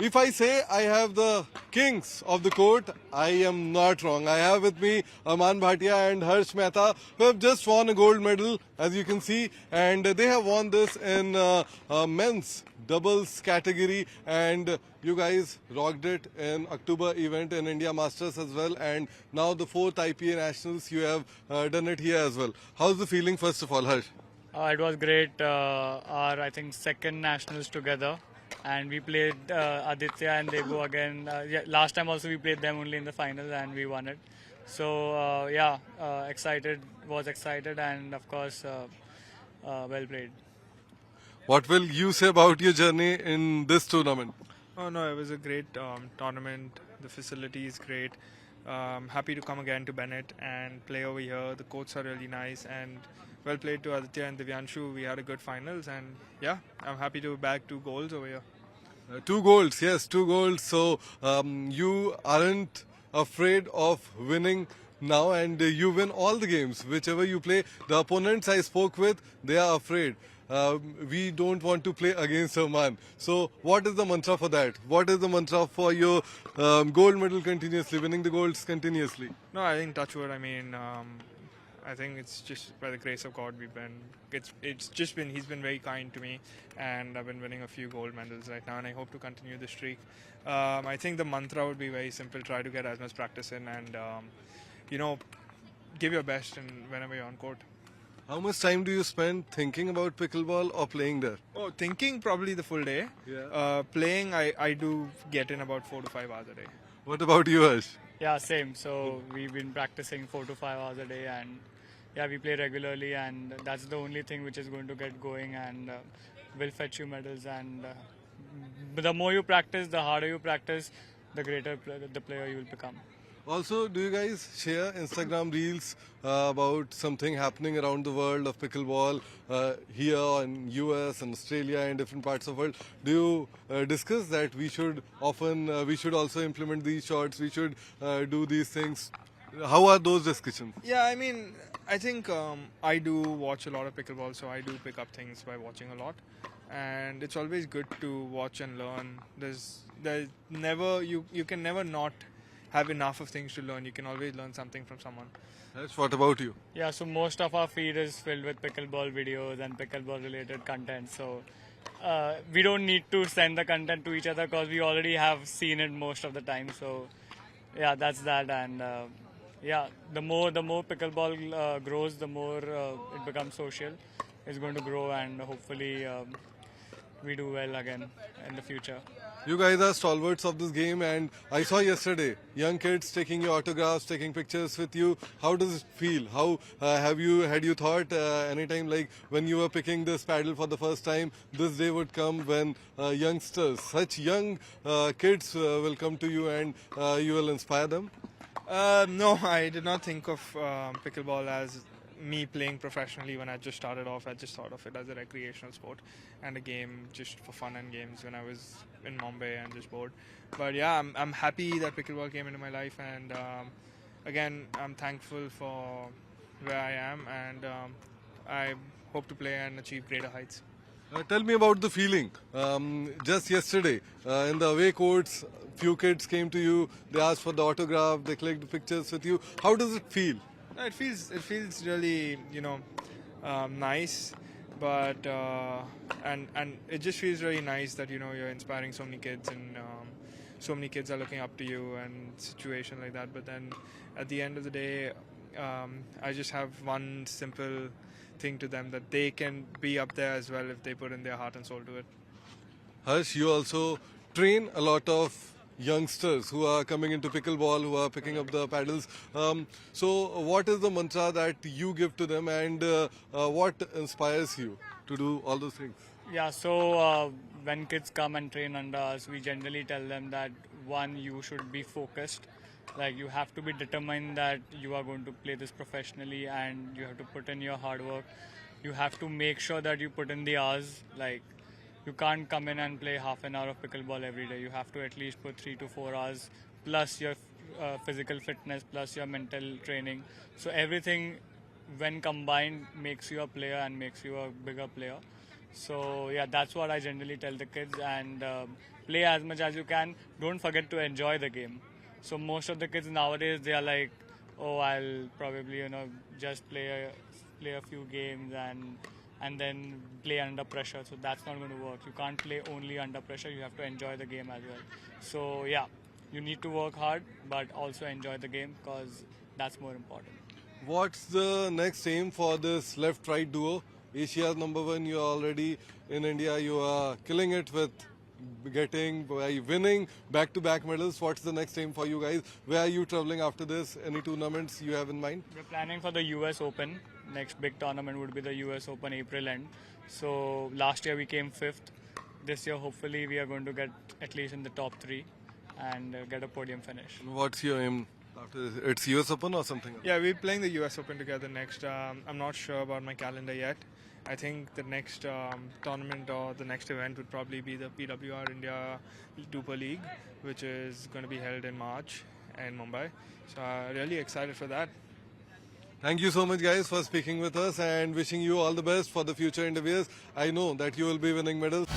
If I say I have the kings of the court, I am not wrong. I have with me Aman Bhatia and Harsh Mehta, who have just won a gold medal, as you can see, and they have won this in men's doubles category, and you guys rocked it in October event in India Masters as well, and now the fourth IPA Nationals, you have done it here as well. How's the feeling, first of all, Harsh? It was great. Our, I think, second nationals together, and we played Aditya and Debu again. Yeah, last time also we played them only in the finals, and we won it. So excited, was excited, and of course, well played. What will you say about your journey in this tournament? Oh no, it was a great tournament. The facility is great. Happy to come again to Bennett and play over here. The courts are really nice and well played to Aditya and Divyanshu. We had a good finals and yeah, I'm happy to bag 2 goals over here. 2 goals, yes, 2 goals. So you aren't afraid of winning now, and you win all the games. Whichever you play, the opponents I spoke with, they are afraid. We don't want to play against Oman. So what is the mantra for that? What is the mantra for your gold medal continuously, winning the golds continuously? No, I think touchwood. I think it's just by the grace of God we've been. It's just been he's been very kind to me, and I've been winning a few gold medals right now, and I hope to continue the streak. I think the mantra would be very simple: try to get as much practice in, and give your best and whenever you're on court. How much time do you spend thinking about pickleball or playing there? Oh, thinking probably the full day. Yeah. Playing, I do get in about 4 to 5 hours a day. What about you, Harsh? Yeah, same. So we've been practicing 4 to 5 hours a day, and yeah, we play regularly, and that's the only thing which is going to get going and will fetch you medals. And the more you practice, the harder you practice, the greater the player you will become. Also, do you guys share Instagram reels about something happening around the world of pickleball here in US and Australia and different parts of the world? Do you discuss that we should also implement these shots, we should do these things? How are those discussions? Yeah, I think I do watch a lot of pickleball, so I do pick up things by watching a lot, and it's always good to watch and learn. There's never you can never not have enough of things to learn. You can always learn something from someone. Harsh, what about you? Yeah, so most of our feed is filled with pickleball videos and pickleball related content. So we don't need to send the content to each other because we already have seen it most of the time. So yeah, that's that. And yeah, the more pickleball grows, the more it becomes social. It's going to grow, and hopefully we do well again in the future. You guys are stalwarts of this game, and I saw yesterday young kids taking your autographs, taking pictures with you. How does it feel? How had you thought anytime, like when you were picking this paddle for the first time, this day would come when youngsters, such young kids will come to you and you will inspire them? No, I did not think of pickleball as me playing professionally when I just started off. I just thought of it as a recreational sport and a game just for fun and games when I was in Mumbai and just bored. But yeah, I'm happy that pickleball came into my life, and again, I'm thankful for where I am, and I hope to play and achieve greater heights. Tell me about the feeling. Just yesterday, in the away courts, few kids came to you, they asked for the autograph, they clicked pictures with you. How does it feel? No, it feels really nice, but and it just feels really nice that you're inspiring so many kids, and so many kids are looking up to you and situation like that. But then at the end of the day, I just have one simple thing to them, that they can be up there as well if they put in their heart and soul to it. Harsh, you also train a lot of youngsters who are coming into pickleball, who are picking up the paddles. So what is the mantra that you give to them, and what inspires you to do all those things? Yeah, so when kids come and train under us, we generally tell them that one, you should be focused. Like, you have to be determined that you are going to play this professionally, and you have to put in your hard work. You have to make sure that you put in the hours. Like, you can't come in and play half an hour of pickleball every day. You have to at least put 3 to 4 hours plus your physical fitness plus your mental training. So everything, when combined, makes you a player and makes you a bigger player. So yeah, that's what I generally tell the kids, and play as much as you can. Don't forget to enjoy the game. So most of the kids nowadays, they are like, oh, I'll probably just play a few games and then play under pressure. So that's not going to work. You can't play only under pressure. You have to enjoy the game as well. So yeah, you need to work hard, but also enjoy the game because that's more important. What's the next aim for this left-right duo? Asia's number one. You are already in India. You are killing it with by winning back-to-back medals. What's the next aim for you guys? Where are you traveling after this? Any tournaments you have in mind? We're planning for the US Open. Next big tournament would be the US Open April end. So last year we came 5th. This year hopefully we are going to get at least in the top 3 and get a podium finish. What's your aim after this? It's US Open or something else? Yeah, we're playing the US Open together next. I'm not sure about my calendar yet. I think the next tournament or the next event would probably be the PWR India Duper League, which is going to be held in March in Mumbai. So really excited for that. Thank you so much, guys, for speaking with us and wishing you all the best for the future interviews. I know that you will be winning medals.